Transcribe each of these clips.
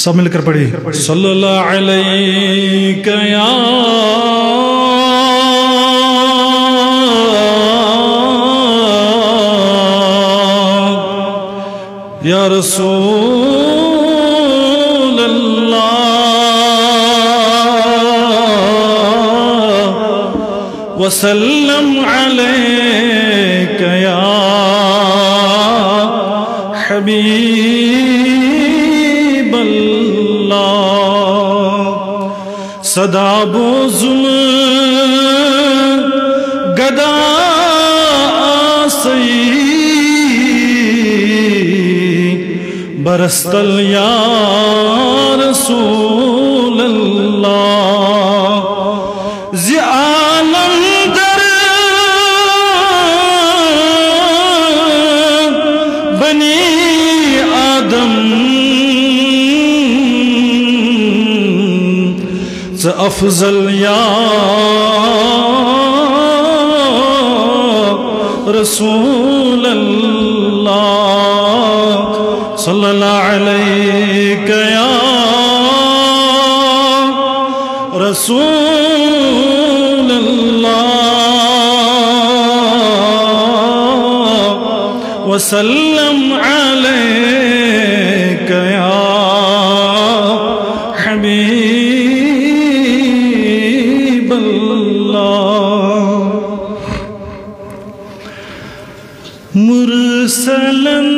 سب مل کر پڑھی صلی اللہ علیہ یا رسول اللہ وسلم علیک یا حبیب اللہ صدا بوزم گدا آسی برستل یا رسول اللہ زی عالم در بنی آدم ز افضل یا رسول اللہ صلی اللہ علیہ یا رسول اللہ وسلم علیک یا حبیب اللہ مرسلن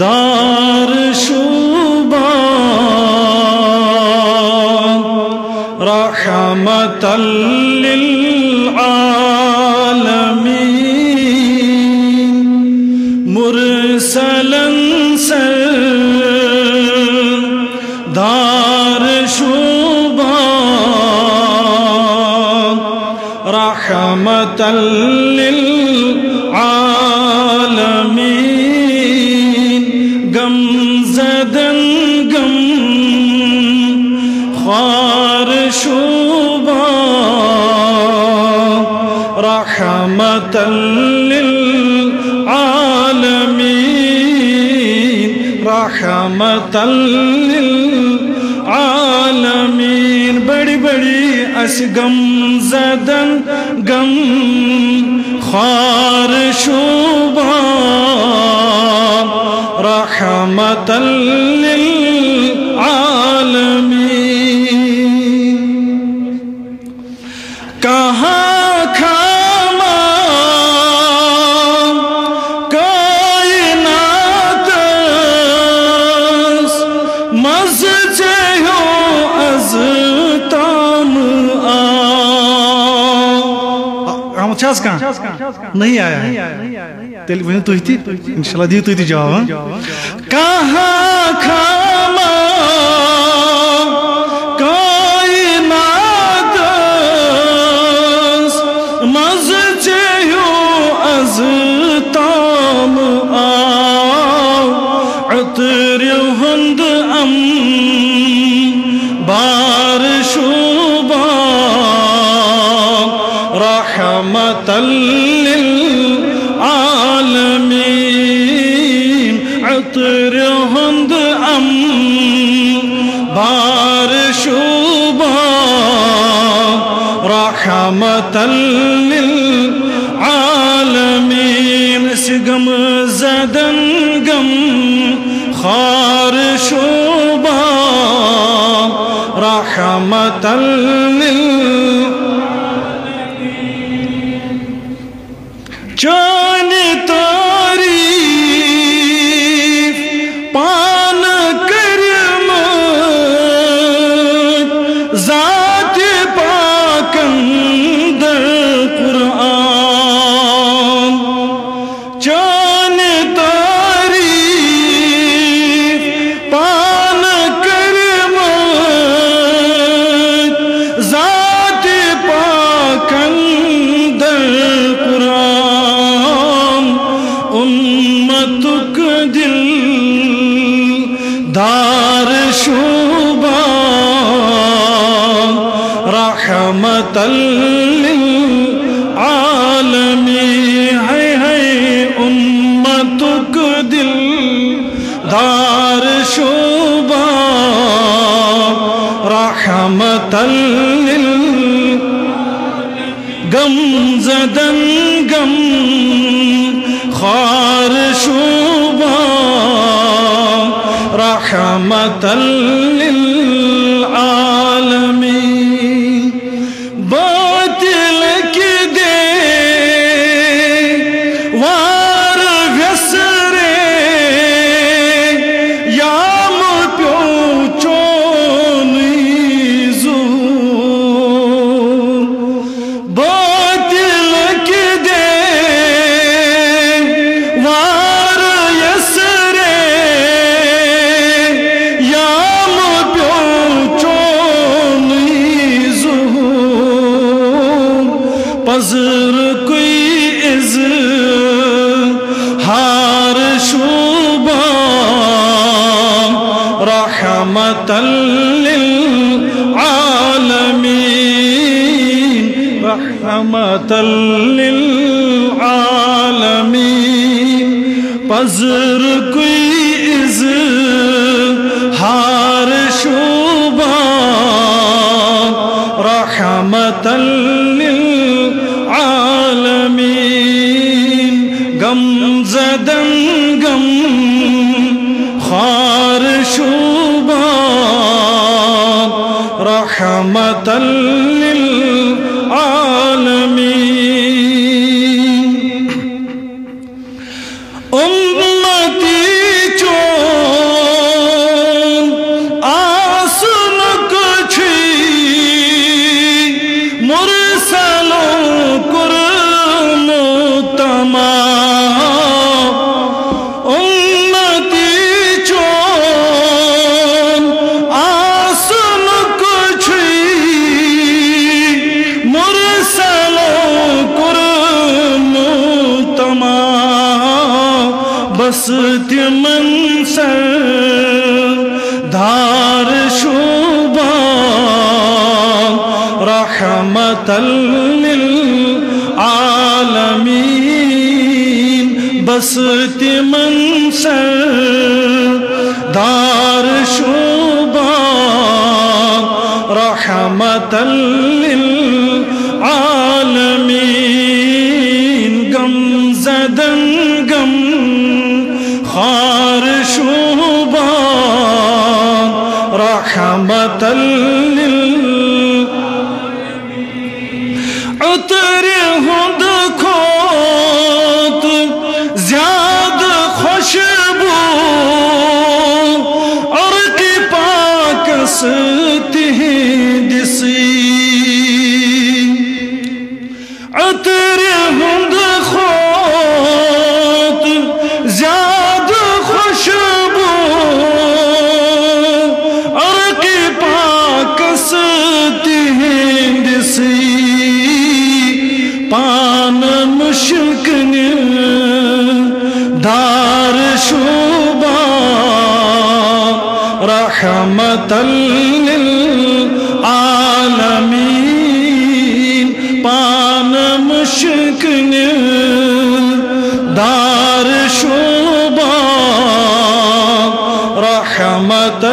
دار شوبان رحمة للعالمين مرسلا دار شوبان رحمة للعالمين غم زدن غم خار شوبان رحمة للعالمين رحمة للعالمين بڑی بڑی اس غم زدن غم خار شوبان رحمة للعالمين کہاں کھاما کائنات مزجے ہو از تام احمد شاز کہاں نہیں آیا ہے تیلی بہنے تو ہی تھی انشاءاللہ دی تو ہی تھی جواب کہاں کھاما کائنات مزجے ہو از تام عطر ہند ام بار شوبان رحمة للعالمين عطر ہند ام بار شوبان رحمة للعالمين سگم زدن غم خار شوبان رحمة للعالمين جان تعریف پان کرم ذات پاکند قرآن جان تعریف پان کرم ذات پاکند قرآن امتک دل دار شوبان رحمة للعالمين ہے امتک دل غم زدن غم خار شوبا رحمة للعالمين باطل کی دے وار ویسرے یام پیو چونی زور باطل کی دے وار یسرے یام پیو چونی زور پزر کوئی اظہار شوبا رحمة للعالمين رحمة للعالمين پزر کوئی اظہار شوبا رحمة للعالمين غم زدن غم خار شوبا رحمة للعالمين امتی چون آسن کچھی مرسلوں کرم تمام امتی چون آسن کچھی مرسلوں کرم تمام بست منصر دھار شوبا رحمة للعالمين بست منصر دار شوبا رحمة للعالمين غم زدن غم خار شوبا رحمة عطر ہند کھوت زیاد خوشبو اور کی پاکس تہندسی عطر ہند کھوت زیاد خوشبو اور کی پاکس تہندسی پان مشکن دار شوبا رحمة للعالمين پان مشکن دار شوبا رحمة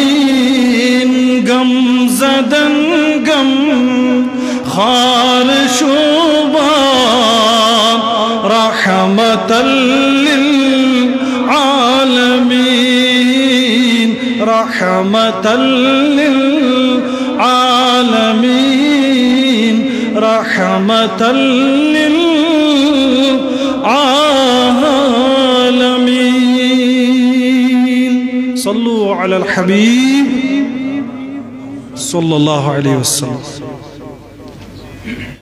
للعالمين غم زدن غم خار شوبا رحمة للعالمين رحمة للعالمين رحمة للعالمين صلوا على الحبيب صلى الله عليه وسلم